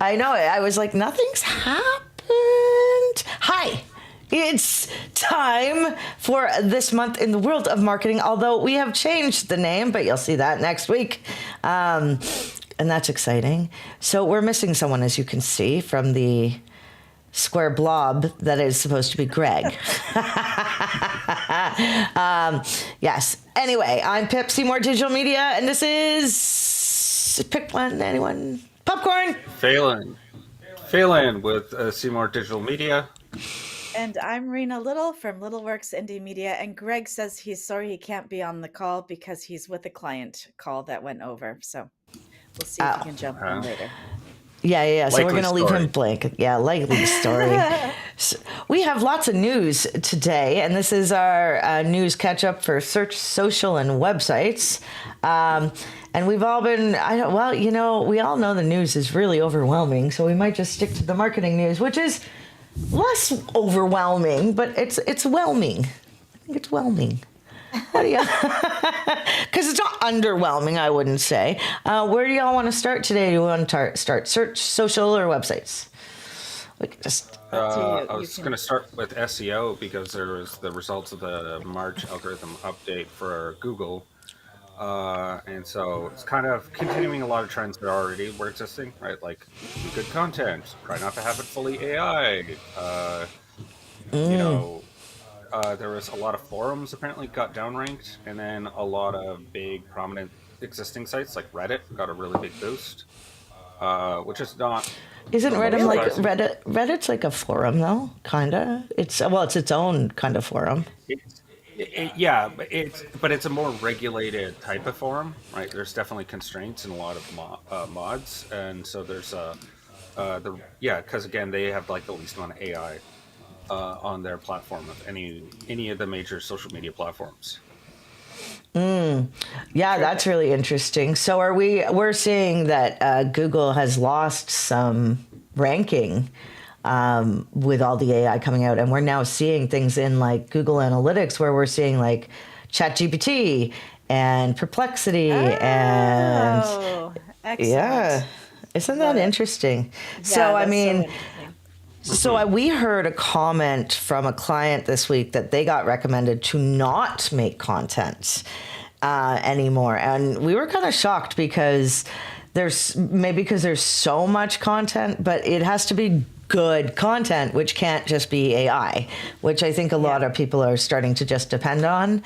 I know it. I was like, nothing's happened. Hi. It's time for this month in the world of marketing, although we have changed the name, but you'll see that next week. And that's exciting. So we're missing someone, as you can see, from the square blob that is supposed to be Greg. Yes. Anyway, I'm Pip, Seymour Digital Media, and this is... Pick one, anyone? Popcorn! Phelan with Seymour Digital Media. And I'm Rina Little from Littleworks Indie Media. And Greg says he's sorry he can't be on the call because he's with a client call that went over. So we'll see if he can jump in later. Yeah. So we're Likely going to leave him blank. Yeah, likely story. So we have lots of news today, and this is our news catch-up for search, social, and websites. And we've all been, we all know the news is really overwhelming, so we might just stick to the marketing news, which is less overwhelming, but it's whelming. I think it's whelming. What do you? Because it's not underwhelming, I wouldn't say. Where do y'all want to start today? Do you want to start search, social, or websites? We could just. I was going to start with SEO because there was the results of the March algorithm update for Google. And so it's kind of continuing a lot of trends that already were existing, right? Like do good content, try not to have it fully AI. There was a lot of forums apparently got downranked, and then a lot of big prominent existing sites like Reddit got a really big boost, which is not. Isn't Reddit like Reddit? Reddit's like a forum though, kinda. It's its own kind of forum. But it's a more regulated type of forum, right? There's definitely constraints and a lot of mods, and so there's because again they have like the least amount of AI on their platform of any of the major social media platforms. Yeah, that's really interesting. So we're seeing that Google has lost some ranking with all the AI coming out, and we're now seeing things in like Google Analytics where we're seeing like ChatGPT and Perplexity and excellent. Yeah, isn't that interesting? Yeah, so I mean. So we heard a comment from a client this week that they got recommended to not make content anymore. And we were kind of shocked because there's so much content, but it has to be good content, which can't just be AI, which I think a lot of people are starting to just depend on.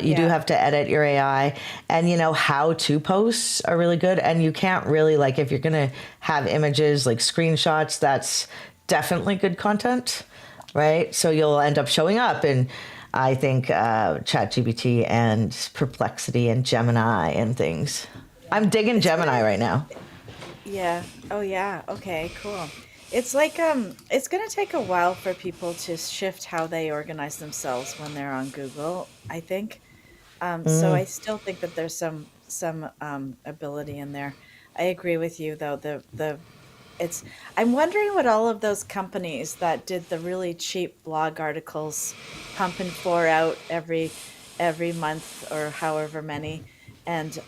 You do have to edit your AI, and how-to posts are really good. And you can't really, like, if you're going to have images like screenshots, that's definitely good content, right? So you'll end up showing up in, I think, ChatGPT and Perplexity and Gemini and things. I'm digging Gemini right now. Yeah. Oh, yeah. Okay, cool. It's like it's going to take a while for people to shift how they organize themselves when they're on Google, I think. So I still think that there's some ability in there. I agree with you, though. I'm wondering what all of those companies that did the really cheap blog articles, pumping 4 out every month or however many, and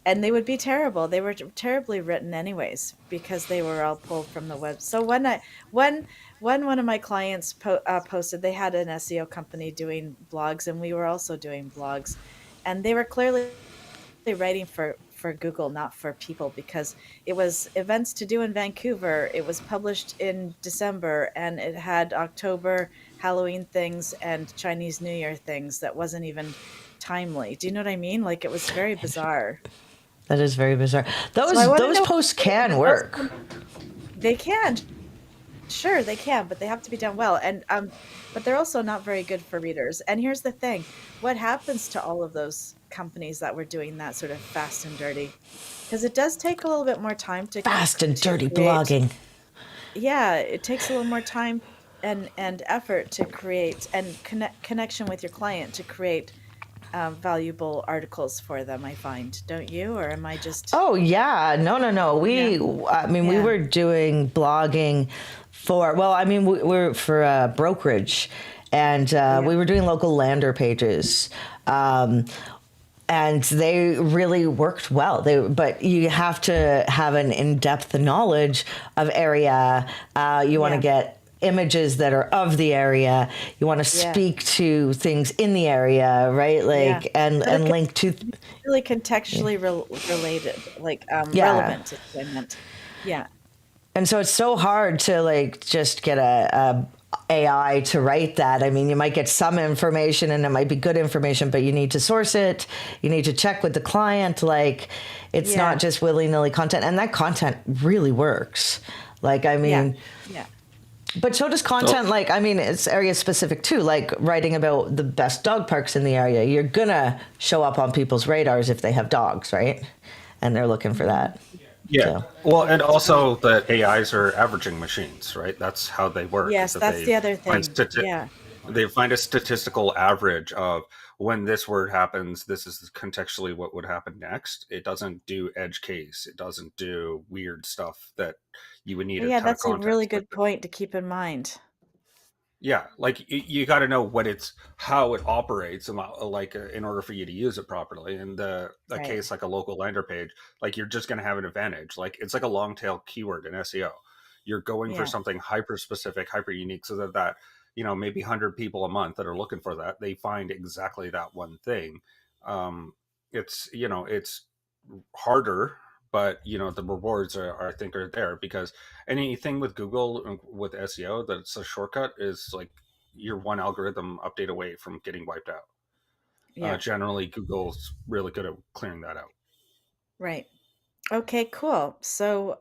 they would be terrible. They were terribly written anyways because they were all pulled from the web. So when one of my clients posted, they had an SEO company doing blogs, and we were also doing blogs, and they were clearly writing for Google, not for people, because it was events to do in Vancouver. It was published in December, and it had October Halloween things and Chinese New Year things that wasn't even timely. Do you know what I mean? Like, it was very bizarre. That is very bizarre. Those posts can work. They can. Sure, they can, but they have to be done well. And but they're also not very good for readers. And here's the thing. What happens to all of those companies that were doing that sort of fast and dirty? Because it does take a little bit more time to fast and dirty create. Blogging. Yeah, it takes a little more time and effort to create, and connection with your client to create valuable articles for them, I find. Don't you? Or am I just... Oh, yeah. No. We were doing blogging we're for a brokerage, and we were doing local lander pages. and they really worked well. But you have to have an in-depth knowledge of area. You want to get images that are of the area. You want to speak to things in the area, right? Like and link to really contextually related, like relevant is what I meant. Yeah. And so it's so hard to like just get a AI to write that. I mean, you might get some information and it might be good information, but you need to source it. You need to check with the client. Like, it's not just willy-nilly content. And that content really works. Like, I mean, but so does content. Like, I mean, it's area specific too. Like writing about the best dog parks in the area. You're going to show up on people's radars if they have dogs, right? And they're looking for that. Yeah. So. Well, and also the AIs are averaging machines, right? That's how they work. Yes, that's the other thing. They find a statistical average of when this word happens, this is contextually what would happen next. It doesn't do edge case. It doesn't do weird stuff that you would need. Yeah, that's a really good point to keep in mind. Yeah, like you got to know how it operates, like in order for you to use it properly. And a case like a local lander page, like you're just going to have an advantage. Like it's like a long tail keyword in SEO. You're going for something hyper specific, hyper unique, so that maybe 100 people a month that are looking for that, they find exactly that one thing. It's harder. But the rewards I think are there, because anything with Google with SEO that's a shortcut is like you're one algorithm update away from getting wiped out. Yeah. Generally, Google's really good at clearing that out. Right. Okay, cool. So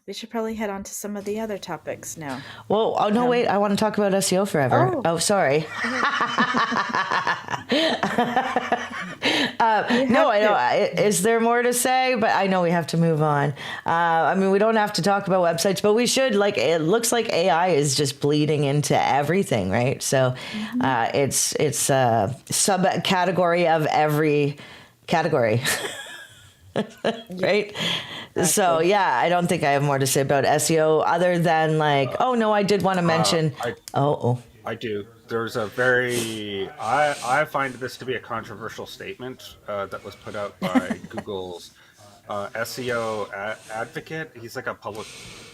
we should probably head on to some of the other topics now. Well, no, wait. I want to talk about SEO forever. Oh sorry. No, I know. Is there more to say? But I know we have to move on. I mean, we don't have to talk about websites, but we should. Like, it looks like AI is just bleeding into everything, right? So it's a subcategory of every category. Right? Exactly. So I don't think I have more to say about SEO other than like, I did want to mention. I do. There's a I find this to be a controversial statement that was put out by Google's SEO advocate. He's like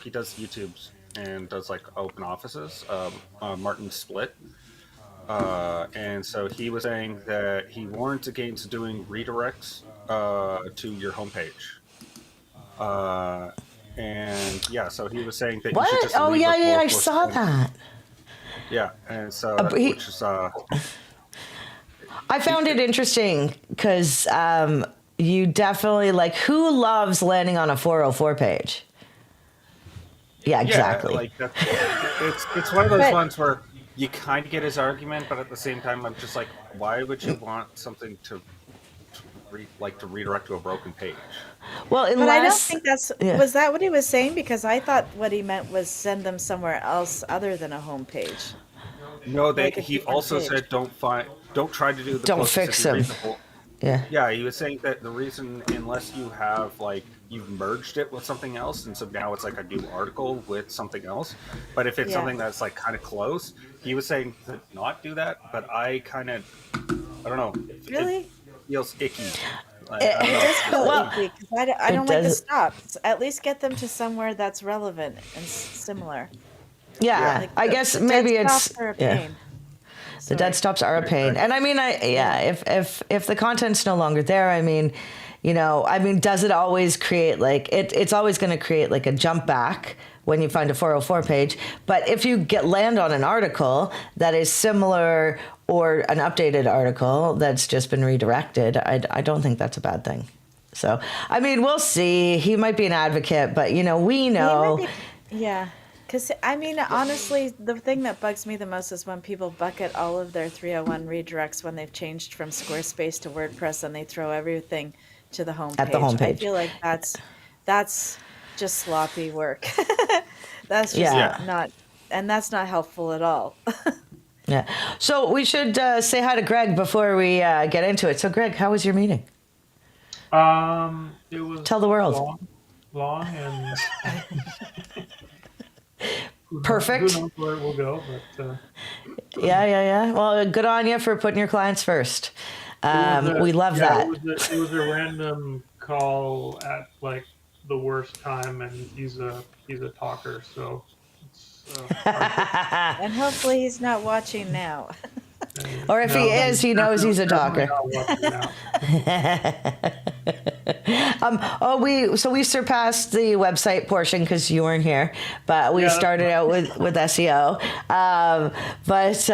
he does YouTubes and does like open offices. Martin Split. And so he was saying that he warns against doing redirects to your homepage. So he was saying that you should just I saw that. Yeah, and so I found it interesting because you definitely who loves landing on a 404 page? Yeah, exactly. Yeah, like it's one of those ones where you kind of get his argument, but at the same time, I'm just like, why would you want something to redirect to a broken page? Well, but I don't think was that what he was saying? Because I thought what he meant was send them somewhere else other than a home page. No, he also said don't try to do the don't fix them. Yeah, he was saying that the reason, unless you have you've merged it with something else, and so now it's like a new article with something else. But if it's something that's kind of close, he was saying to not do that. But I don't know. Really? It feels icky. It does feel icky because I don't like the stops. At least get them to somewhere that's relevant and similar. Yeah, I guess maybe it's a pain. The dead stops are a pain. And I mean, if the content's no longer there, I mean, does it always create it's always going to create a jump back when you find a 404 page. But if you land on an article that is similar or an updated article that's just been redirected, I don't think that's a bad thing. So, I mean, we'll see. He might be an advocate, but, we know. Because, I mean, honestly, the thing that bugs me the most is when people bucket all of their 301 redirects when they've changed from Squarespace to WordPress and they throw everything to the homepage. At the homepage. I feel like that's just sloppy work. That's just not, and that's not helpful at all. Yeah. So we should say hi to Greg before we get into it. So, Greg, how was your meeting? It was Tell the world. Long and perfect. Who knows where it will go, but Yeah. Well, good on you for putting your clients first. We love that. It was a random call at like the worst time, and he's a talker, so it's hard to. And hopefully he's not watching now. Or if he No, is, he knows he's a definitely talker. not watching now. We surpassed the website portion because you weren't here, but we started out with SEO. But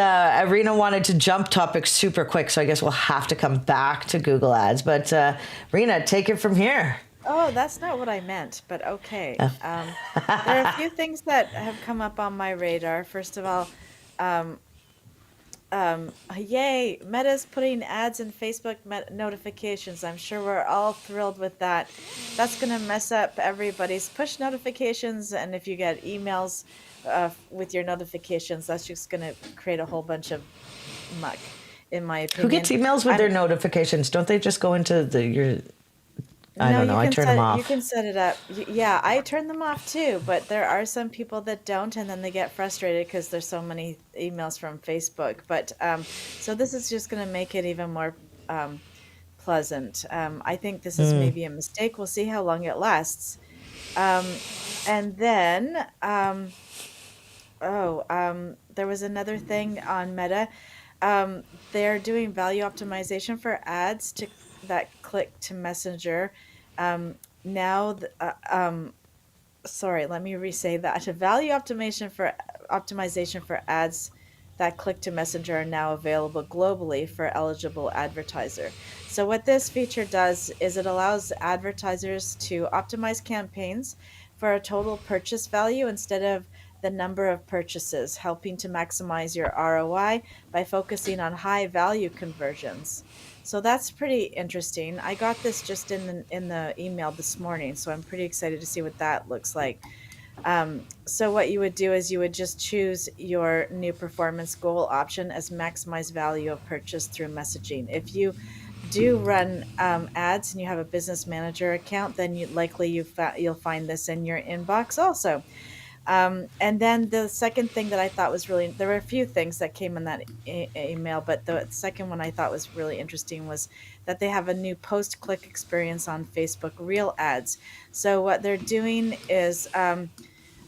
Rina wanted to jump topics super quick, so I guess we'll have to come back to Google Ads. But Rina, take it from here. Oh, that's not what I meant, but okay. There are a few things that have come up on my radar. First of all, yay, Meta's putting ads in Facebook notifications. I'm sure we're all thrilled with that. That's going to mess up everybody's push notifications, and if you get emails with your notifications, that's just going to create a whole bunch of muck, in my opinion. Who gets emails with their notifications? Don't they just go into your... I don't know. I turn them off. You can set it up. Yeah, I turn them off too, but there are some people that don't, and then they get frustrated because there's so many emails from Facebook. But so this is just going to make it even more pleasant. I think this is maybe a mistake. We'll see how long it lasts. And then, there was another thing on Meta. They're doing value optimization for ads that click to Messenger. Sorry, let me re-say that. A value optimization for ads that click to Messenger are now available globally for eligible advertiser. So what this feature does is it allows advertisers to optimize campaigns for a total purchase value instead of the number of purchases, helping to maximize your ROI by focusing on high value conversions. So that's pretty interesting. I got this just in the email this morning, so I'm pretty excited to see what that looks like. So what you would do is you would just choose your new performance goal option as maximize value of purchase through messaging. If you do run ads and you have a business manager account, then you'll find this in your inbox also. And then the second thing that I thought was there were a few things that came in that email, but the second one I thought was really interesting was that they have a new post-click experience on Facebook Reel ads. So what they're doing is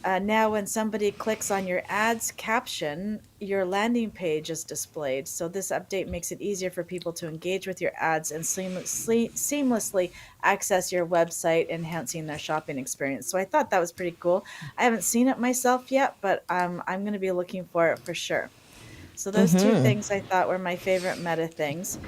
now when somebody clicks on your ads caption, your landing page is displayed. So this update makes it easier for people to engage with your ads and seamlessly access your website, enhancing their shopping experience. So I thought that was pretty cool. I haven't seen it myself yet, but I'm going to be looking for it for sure. So those two things I thought were my favorite Meta things.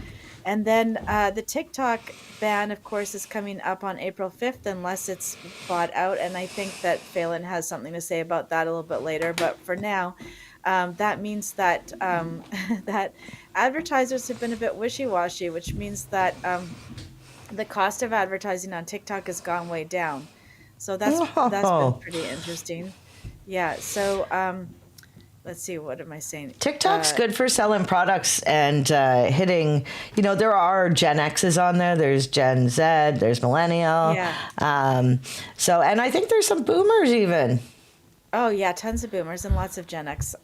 And then the TikTok ban, of course, is coming up on April 5th unless it's bought out. And I think that Phelan has something to say about that a little bit later. But for now, that means that that advertisers have been a bit wishy-washy, which means that the cost of advertising on TikTok has gone way down. So that's been pretty interesting. Yeah. So let's see, what am I saying? TikTok's good for selling products and hitting, there are Gen X's on there. There's Gen Z, there's Millennial. Yeah. And I think there's some boomers even. Oh, yeah, tons of boomers and lots of Gen X.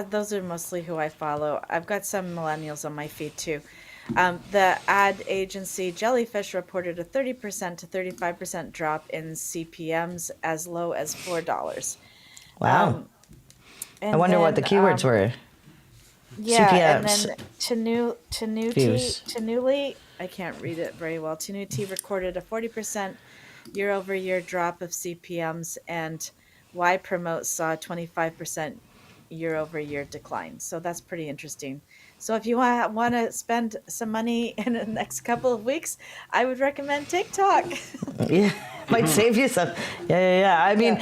Those are mostly who I follow. I've got some millennials on my feed too. The ad agency Jellyfish reported a 30% to 35% drop in CPMs as low as $4. Wow. I wonder what the keywords were. Yeah, CPMs. and then Tanuti, I can't read it very well. Tanuti recorded a 40% year-over-year drop of CPMs, and Y Promote saw a 25% year-over-year decline. So that's pretty interesting. So if you want to spend some money in the next couple of weeks, I would recommend TikTok. Yeah, might save you some. Yeah. I mean,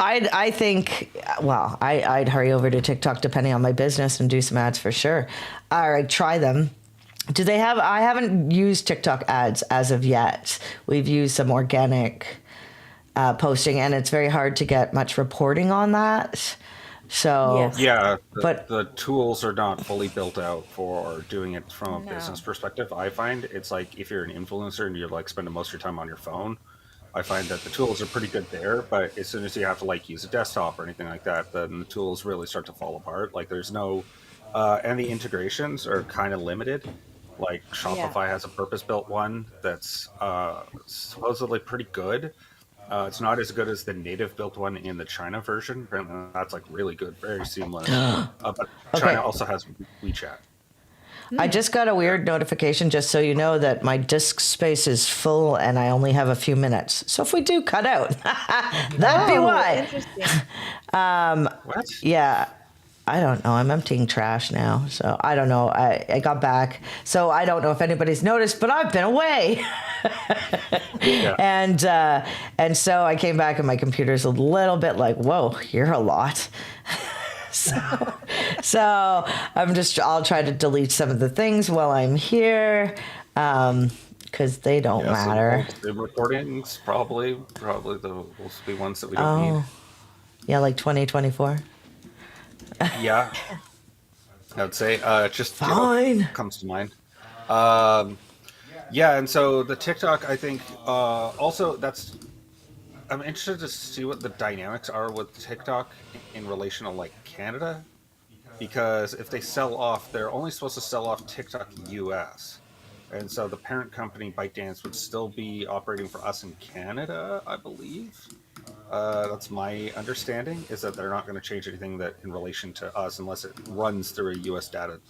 I think, I'd hurry over to TikTok depending on my business and do some ads for sure. All right, try them. I haven't used TikTok ads as of yet. We've used some organic posting, and it's very hard to get much reporting on that. So Yes. Yeah, But- the tools are not fully built out for doing it from a business perspective. I find it's like if you're an influencer and you're like spending most of your time on your phone, I find that the tools are pretty good there. But as soon as you have to like use a desktop or anything like that, then the tools really start to fall apart. Like there's no, and the integrations are kind of limited. Like Yeah. Shopify has a purpose-built one that's supposedly pretty good. It's not as good as the native-built one in the China version. Apparently, that's like really good, very seamless. But China Okay. also has WeChat. I just got a weird notification, just so you know, that my disk space is full and I only have a few minutes. So if we do cut out, that'd be why. Interesting. What? Yeah. I don't know. I'm emptying trash now. So I don't know. I got back. So I don't know if anybody's noticed, but I've been away. Yeah. And so I came back and my computer's a little bit like, whoa, you're a lot. So I'll try to delete some of the things while I'm here, because they don't matter. The recordings probably will be ones that we don't need. Yeah, like 2024. Yeah, I'd say just Fine. comes to mind. Yeah, and so the TikTok, I think, also I'm interested to see what the dynamics are with TikTok in relation to like Canada, because if they sell off, they're only supposed to sell off TikTok US, and so the parent company ByteDance would still be operating for us in Canada, I believe. That's my understanding, is that they're not going to change anything that in relation to us unless it runs through a US data,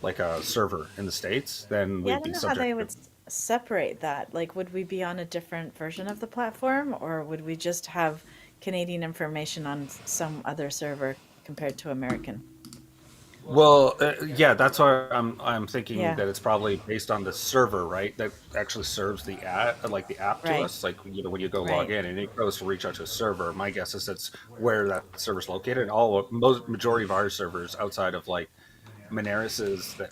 like a server in the States. Then Yeah, I we'd don't be know how they subject would separate that. Like, would we be on a different version of the platform, or would we just have Canadian information on some other server compared to American? Well, yeah, that's why I'm thinking Yeah, that it's probably based on the server, right? That actually serves the app, like the app to right, us. Like when you go log right. in and it goes to reach out to a server. My guess is that's where that server's located. Majority of our servers outside of like Moneris's that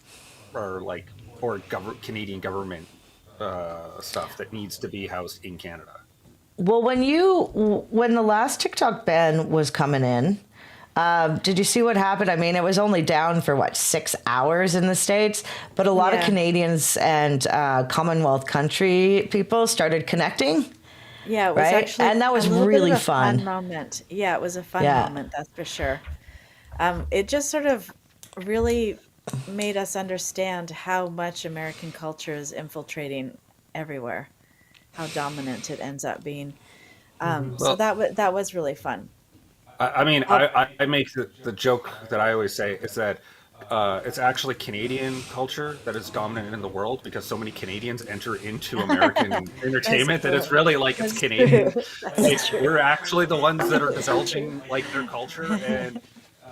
are like or Canadian government stuff that needs to be housed in Canada. Well, when the last TikTok ban was coming in, did you see what happened? I mean, it was only down for 6 hours in the States, but a lot of Yeah, Canadians and Commonwealth country people started connecting, yeah. It was right? actually And that a was little bit of really a fun fun. moment. Yeah, it was a fun Yeah. moment, that's for sure. It just sort of really made us understand how much American culture is infiltrating everywhere, how dominant it ends up being. So Well, that was really fun. I mean, Uh, I make the joke that I always say is that it's actually Canadian culture that is dominant in the world because so many Canadians enter into American that's entertainment that true. it's really like it's That's true. Canadian. That's true. We're actually the ones that are divulging like their culture, and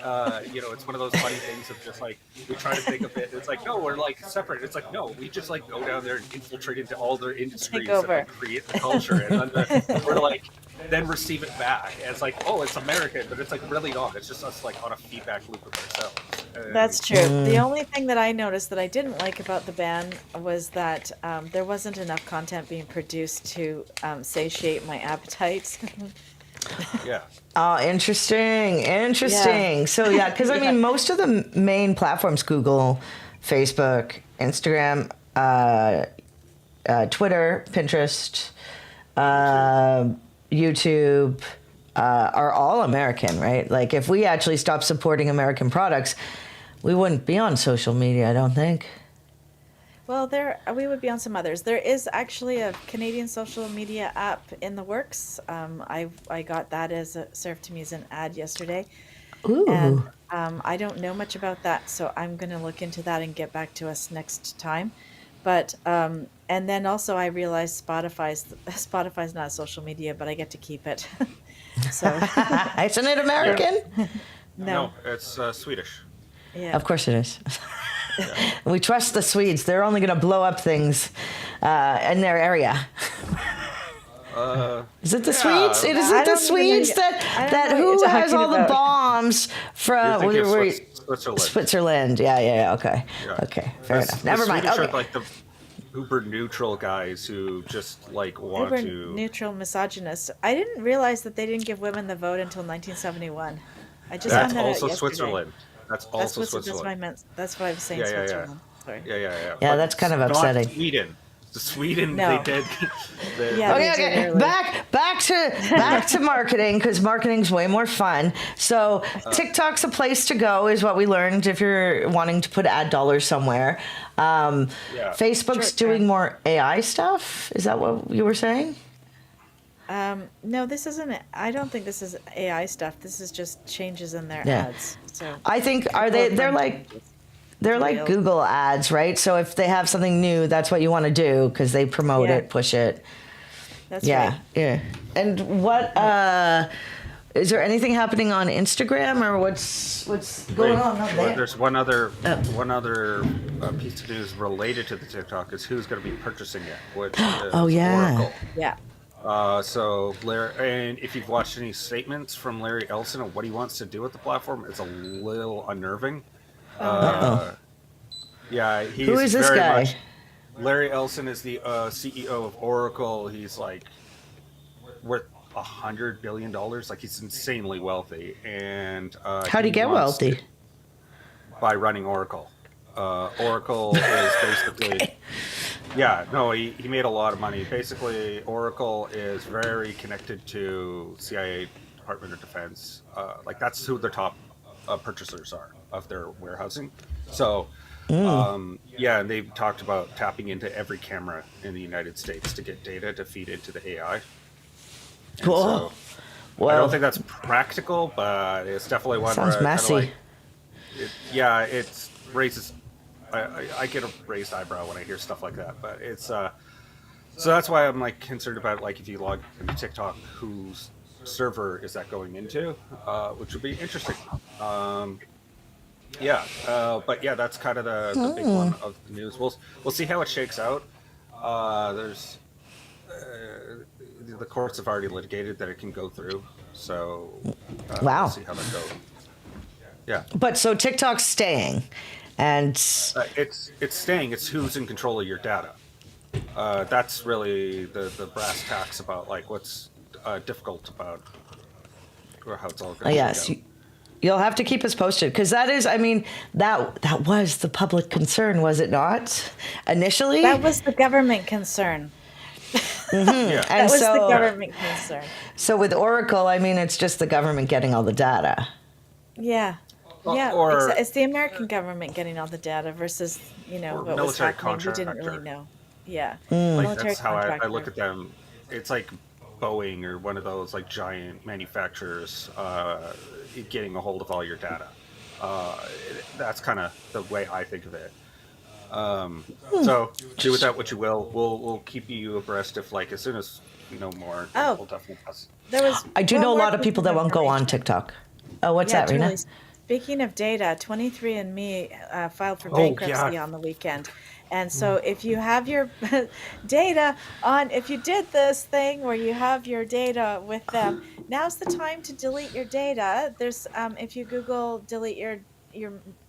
it's one of those funny things of just like we try to think of it. It's like no, we're like separate. It's like no, we just like go down there and infiltrate into all their Take industries that over. like create the culture, and then we're like then receive it back. And it's like, oh, it's American, but it's like really not. It's just us like on a feedback loop with ourselves. That's And true. The only thing that I noticed that I didn't like about the ban was that there wasn't enough content being produced to satiate my appetite. yeah, Oh, interesting. Yeah. Interesting. So, yeah, because I Yeah. mean, most of the main platforms, Google, Facebook, Instagram, Twitter, Pinterest, uh, YouTube, are all American, right? Like, if we actually stopped supporting American products, we wouldn't be on social media, I don't think. Well, we would be on some others. There is actually a Canadian social media app in the works. I got that served to me as an ad yesterday, and Ooh. I don't know much about that, so I'm going to look into that and get back to us next time. But and then also I realized Spotify's not social media, but I get to keep it. So Isn't it yeah. American? No, no, it's Swedish. yeah, Of course it is. Yeah. We trust the Swedes. They're only going to blow up things in their area. Is it the Swedes? Yeah. It I isn't the don't even know. Swedes I don't that know what who you're has talking all the about. bombs You're from thinking of where- Switzerland. Switzerland. Yeah. Okay. Yeah. Okay. Fair enough. The Never mind. Swedish Okay. are like the uber neutral guys who just like want Uber to. neutral misogynist. I didn't realize that they didn't give women the vote until 1971. I just That's found that out also yesterday. Switzerland. That's That's also what that's what I Switzerland. meant. That's what I was saying. Yeah. Switzerland. Sorry. Yeah. Yeah, But that's kind of not upsetting. Sweden. Sweden, No. they did. Yeah. Okay, They did okay. early. Back to marketing, because marketing's way more fun. So TikTok's a place to go, is what we learned if you're wanting to put ad dollars somewhere. Yeah. Facebook's Sure, doing more AI stuff. Is that what you were saying? No, this isn't. I don't think this is AI stuff. This is just changes in their Yeah. ads. So I think couple of they're fun like changes. they're like Reels. Google ads, right? So if they have something new, that's what you want to do because they promote Yeah. it, push it. That's Yeah, right. yeah. And what is there anything happening on Instagram, or what's going Wait, on there? there's one other piece of news related to the TikTok is who's going to be purchasing it, which is Oh, yeah. Oracle. Yeah. So Larry, and if you've watched any statements from Larry Ellison of what he wants to do with the platform, it's a little unnerving. Yeah, he's Who is this very guy? much. Larry Ellison is the CEO of Oracle. He's like worth $100 billion. Like, he's insanely wealthy, and How'd he get wants wealthy? to- by running Oracle. Oracle is basically. Yeah, no, he made a lot of money. Basically, Oracle is very connected to CIA, Department of Defense. Like, that's who their top purchasers are of their warehousing. So, yeah, and they've talked about tapping into every camera in the United States to get data to feed into the AI. And Cool. so, I Well, don't think that's practical, but it's definitely one sounds where I kinda messy. yeah, it raises. I get a raised eyebrow when I hear stuff like that, but it's so that's why I'm like concerned about, like, if you log into TikTok, whose server is that going into, which would be interesting. Yeah, but yeah, that's kind of the big one of the news. We'll see how it shakes out. There's the courts have already litigated that it can go through, so Wow. we'll see how that goes. Yeah. But so TikTok's staying, and It's staying. It's who's in control of your data. That's really the brass tacks about, like, what's difficult about, or how it's all going to yes, go. you'll have to keep us posted, because that is, I mean, that was the public concern, was it not? Initially, That was the government concern. Yeah. That and was so the government concern. so with Oracle, I mean, it's just the government getting all the data. Yeah. Well, Yeah, or- it's the American government getting all the data versus, Or what was military happening. We didn't contractor. really know. Yeah. Like, Military that's how I contractor. look at them. It's like Boeing or one of those, like, giant manufacturers getting a hold of all your data. That's kind of the way I think of it. So do with that what you will. We'll keep you abreast if, like, as soon as we know more. Oh. We'll definitely pass. There was I do one know a more lot of piece people that won't go on information. TikTok. Oh, what's Yeah, that, Rina? totally. Speaking of data, 23andMe filed for Oh, bankruptcy yeah. on the weekend. And so if you have your data on, if you did this thing where you have your data with them, now's the time to delete your data. There's if you Google delete your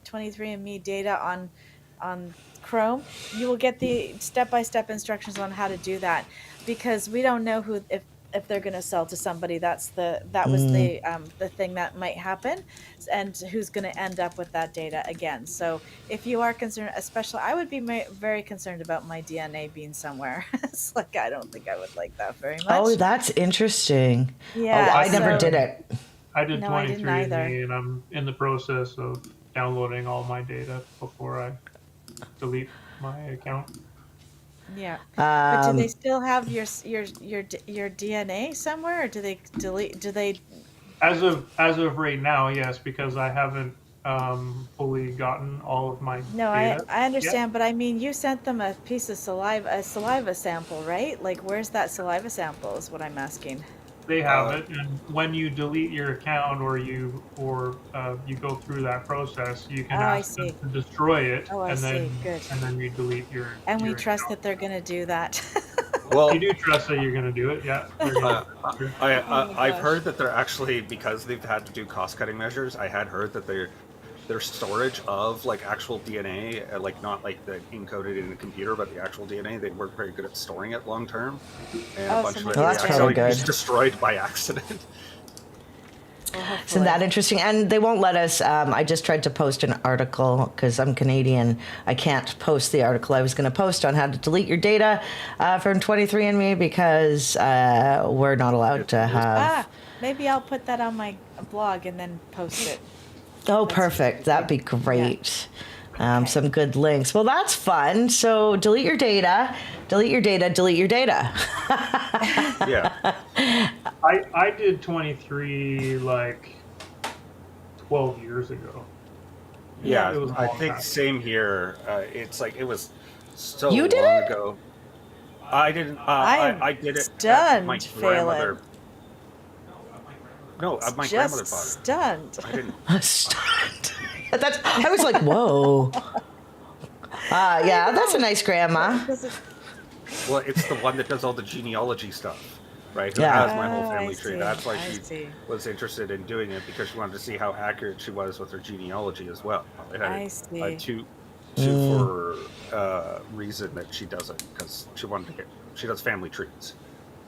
23andMe data on Chrome, you will get the step-by-step instructions on how to do that, because we don't know who if they're going to sell to somebody. That was the thing that might happen, and who's going to end up with that data again. So if you are concerned, especially, I would be very concerned about my DNA being somewhere. It's like, I don't think I would like that very much. Oh, that's interesting. Yeah, Oh, I never so- did it. I did No, I didn't either. 23andMe, and I'm in the process of downloading all my data before I delete my account. Yeah. But do Um, they still have your DNA somewhere, or do they delete? Do they? As of right now, yes, because I haven't fully gotten all of my No, data. I understand, but I mean, you sent them a piece of a saliva sample, right? Like, where's that saliva sample? Is what I'm asking. They have it, and when you delete your account or you go through that process, you can Oh, I ask them see. to destroy it, Oh, I and then see. Good. and then you delete your. And we your trust account. that they're going to do that. Well, You do trust that you're going to do it, yeah. They're gonna- I've gosh. heard that they're actually, because they've had to do cost-cutting measures. I had heard that their storage of, like, actual DNA, like, not like the encoded in a computer, but the actual DNA, they weren't very good at storing it long term, and Oh, a bunch so of maybe it Well, that's was probably actually good. just destroyed by accident. Well, Isn't that interesting? And they won't let us. I just tried to post an article because I'm Canadian. I can't post the article I was going to post on how to delete your data from 23andMe because we're not allowed to have. Maybe I'll put that on my blog and then post it. Oh, perfect. That'd be great. Okay. Some good links. Well, that's fun. So delete your data, delete your data, delete your data. Yeah. I did 23 like 12 years ago. Yeah, It was a I long think time. same here. It's like it was so You did long it? ago. I didn't. I'm I did it. stunned, My Phelan. grandmother. No, my grandmother Just bought it. stunned. I didn't. Stunned. I was like, whoa. Yeah, that's a nice grandma. Well, it's the one that does all the genealogy stuff, right? Who Yeah. has my whole Oh, family I tree. see, That's why I she see. was interested in doing it because she wanted to see how accurate she was with her genealogy as well. It had I a see. two Mm. for reason that she does it because she does family trees.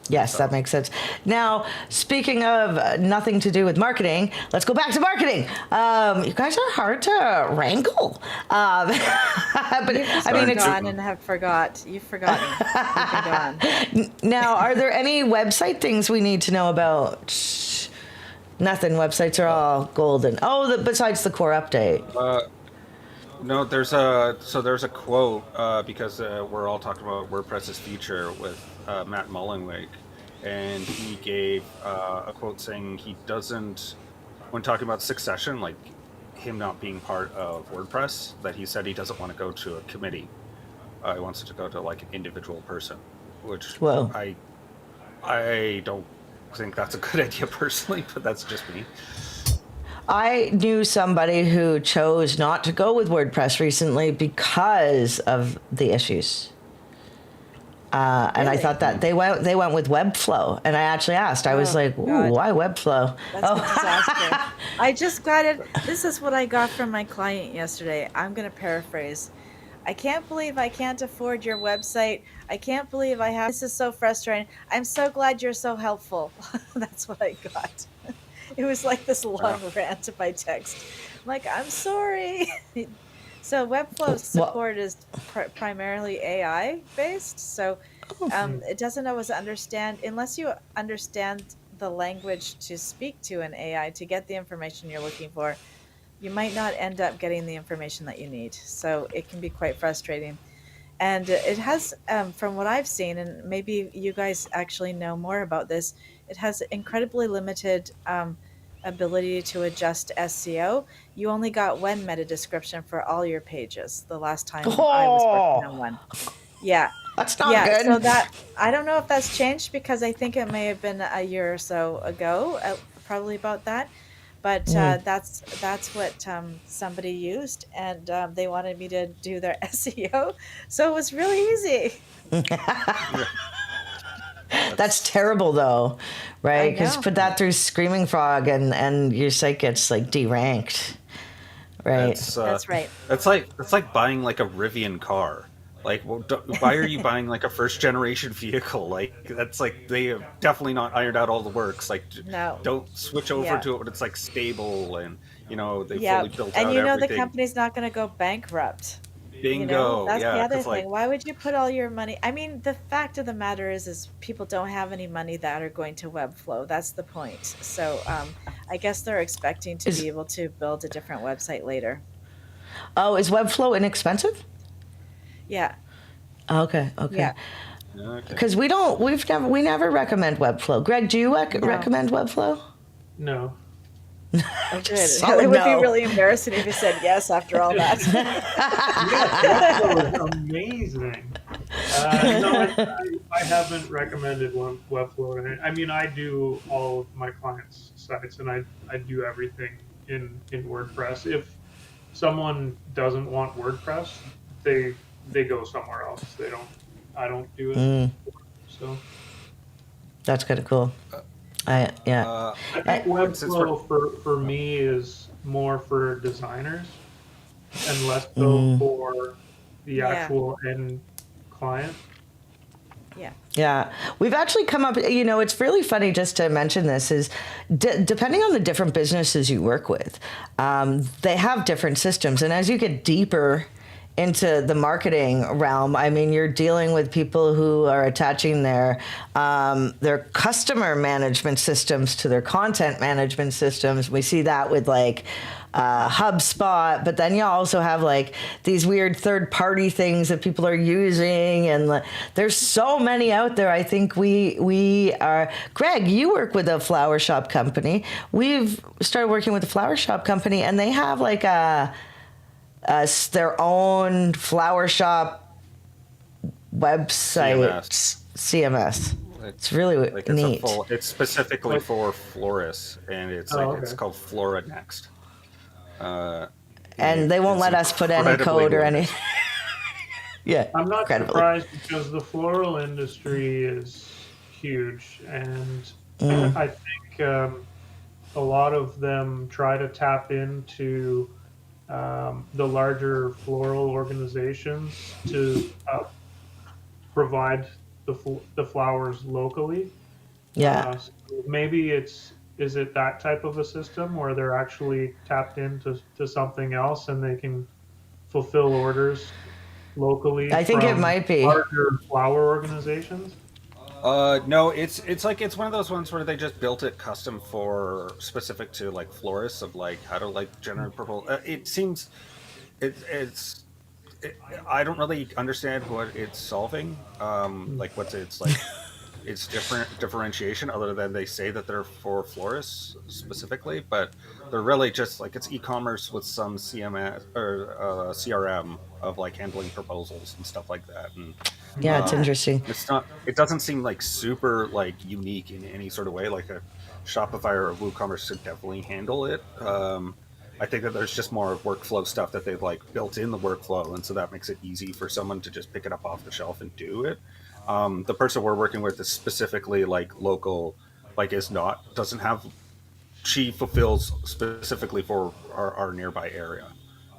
Yes, So- that makes sense. Now, speaking of nothing to do with marketing, let's go back to marketing. You guys are hard to wrangle. But I mean, it's gone and have forgot. You've forgotten. You've been gone. now. Are there any website things we need to know about? Nothing. Websites are all golden. Oh, besides the core update. No, there's a quote because we're all talking about WordPress's future with Matt Mullenweg, and he gave a quote saying he doesn't, when talking about succession, like him not being part of WordPress, that he said he doesn't want to go to a committee. He wants it to go to like an individual person, which Whoa. I don't think that's a good idea personally, but that's just me. I knew somebody who chose not to go with WordPress recently because of the issues. And I Really? thought that they went with Webflow, and I actually asked. I was Oh, like, "Ooh, God. why Webflow?" That's a disaster. I just got it. This is what I got from my client yesterday. I'm going to paraphrase. I can't believe I can't afford your website. I can't believe I have. This is so frustrating. I'm so glad you're so helpful. That's what I got. It was like this long rant by text. I'm like, I'm sorry. So Webflow support is primarily AI based. So it doesn't always understand, unless you understand the language to speak to an AI to get the information you're looking for, you might not end up getting the information that you need. So it can be quite frustrating. And it has, from what I've seen, and maybe you guys actually know more about this, it has incredibly limited ability to adjust SEO. You only got one meta description for all your pages the last time I was working on one. Yeah. That's not Yeah, good. so that I don't know if that's changed because I think it may have been a year or so ago, probably about that. But that's what somebody used, and they wanted me to do their SEO, so it was really easy. That's terrible, though, right? Because know. put that through Screaming Frog, and your site gets like deranked, right? That's right. It's like buying like a Rivian car. Like, well, why are you buying like a first generation vehicle? Like, that's like they have definitely not ironed out all the works. Like, No. don't switch over Yeah. to it when it's like stable and they Yeah, fully built and out you know the everything. company's not going to go bankrupt. Bingo. That's the Yeah, other 'cause, like, thing. Why would you put all your money? I mean, the fact of the matter is people don't have any money that are going to Webflow. That's the point. So I guess they're expecting to be able to build a different website later. Oh, is Webflow inexpensive? Yeah. Okay. Yeah. Because we never recommend Webflow. Greg, do you recommend Webflow? No. Oh, good. Solid It would be no. really embarrassing if you said yes after all that. Webflow is amazing. No, I haven't recommended Webflow. I mean, I do all of my clients' sites, and I do everything in WordPress. If someone doesn't want WordPress, they go somewhere else. I don't do it. So That's kind of cool. I think Webflow for me is more for designers and less so for the actual end client. Yeah. Yeah, we've actually come up, it's really funny just to mention this is depending on the different businesses you work with, they have different systems. And as you get deeper into the marketing realm, I mean, you're dealing with people who are attaching their customer management systems to their content management systems. We see that with like HubSpot, but then you also have like these weird third-party things that people are using, and there's so many out there. I think we are. Greg, you work with a flower shop company. We've started working with a flower shop company, and they have like their own flower shop website CMS. It's really neat. It's specifically for florists, and it's it's called Flora Next. And they won't let us put any code or any. Yeah, I'm not surprised because the floral industry is huge, and I think a lot of them try to tap into the larger floral organizations to provide the flowers locally. Yeah. So maybe is it that type of a system where they're actually tapped into something else and they can fulfill orders locally? I think it might be larger flower organizations. No, it's like it's one of those ones where they just built it custom for specific to like florists of like how to like generate purple. It seems I don't really understand what it's solving. Like what's it's like. It's different differentiation other than they say that they're for florists specifically, but they're really just like it's e-commerce with some CMS or CRM of like handling proposals and stuff like that. And yeah, it's interesting. It doesn't seem like super like unique in any sort of way. Like a Shopify or a WooCommerce should definitely handle it. I think that there's just more workflow stuff that they've like built in the workflow, and so that makes it easy for someone to just pick it up off the shelf and do it. The person we're working with is specifically like local, like doesn't have, she fulfills specifically for our nearby area.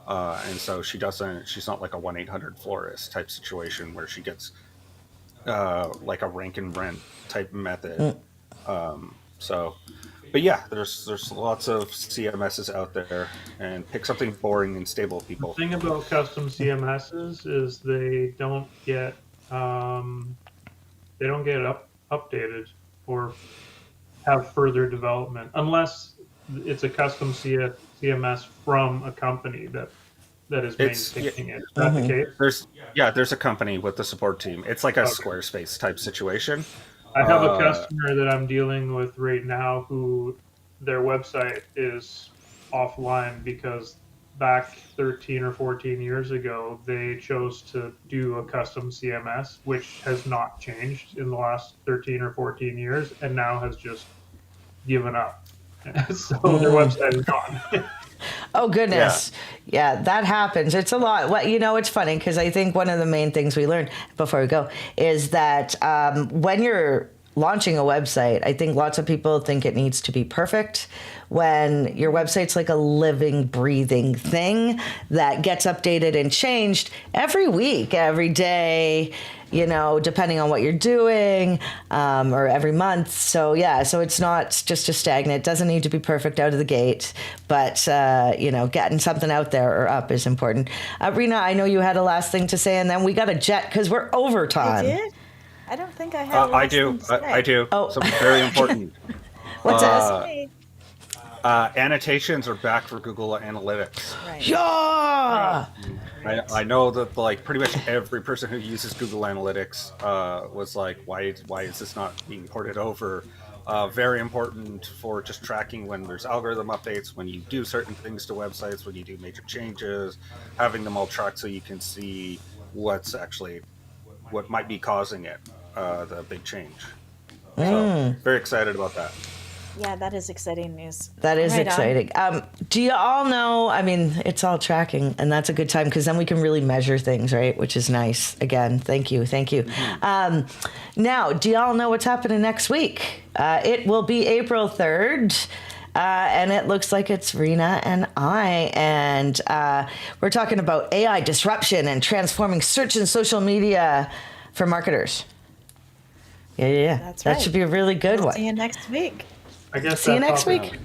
And so she's not like a 1-800 florist type situation where she gets like a rank and rent type method. But yeah, there's lots of CMSs out there, and pick something boring and stable, people. The thing about custom CMSs is they don't get updated or have further development unless it's a custom CMS from a company that is maintaining it. Is that the case? There's a company with the support team. It's like a Squarespace type situation. I have a customer that I'm dealing with right now who their website is offline because back 13 or 14 years ago, they chose to do a custom CMS, which has not changed in the last 13 or 14 years, and now has just given up. So their website is gone. Oh, goodness. Yeah, that happens. It's a lot. It's funny because I think one of the main things we learned before we go is that when you're launching a website, I think lots of people think it needs to be perfect when your website's like a living, breathing thing that gets updated and changed every week, every day, depending on what you're doing, or every month. So it's not just a stagnant. It doesn't need to be perfect out of the gate, but, getting something out there or up is important. Rina, I know you had a last thing to say, and then we got a jet because we're overtime. I did? I don't think I have. I do. I do. Oh. Something very important. What's that? Annotations are back for Google Analytics. Right. Yeah. I know that like pretty much every person who uses Google Analytics was like, why is this not being ported over? Very important for just tracking when there's algorithm updates, when you do certain things to websites, when you do major changes, having them all tracked so you can see what might be causing it, the big change. So very excited about that. Yeah, that is exciting news. That is exciting. Do you all know, it's all tracking, and that's a good time because then we can really measure things, right? Which is nice. Again, thank you. Now, do you all know what's happening next week? It will be April 3rd. And it looks like it's Rina and I, and we're talking about AI disruption and transforming search and social media for marketers. Yeah. That's That right. should be a really good We'll one. see you next week. I guess See you that next topic- week.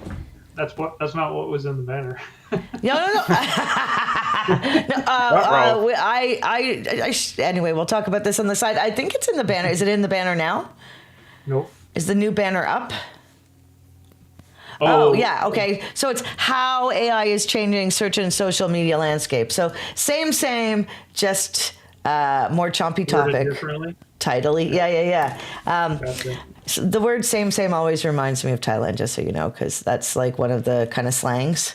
That's not what was in the banner. No. Anyway, we'll talk about this on the side. I think it's in the banner. Is it in the banner now? Nope. Is the new banner up? Oh, yeah. Okay. So it's how AI is changing search and social media landscape. So same, just more chompy Worded topic. differently. Tidily. Yeah. Gotcha. So the word same always reminds me of Thailand, just so you know, because that's like one of the kind of slangs.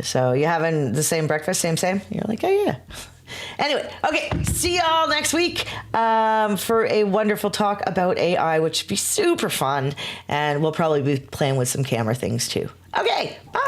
So you having the same breakfast, same? You're like, oh, yeah. Anyway, okay, see y'all next week for a wonderful talk about AI, which should be super fun. And we'll probably be playing with some camera things too. Okay, bye.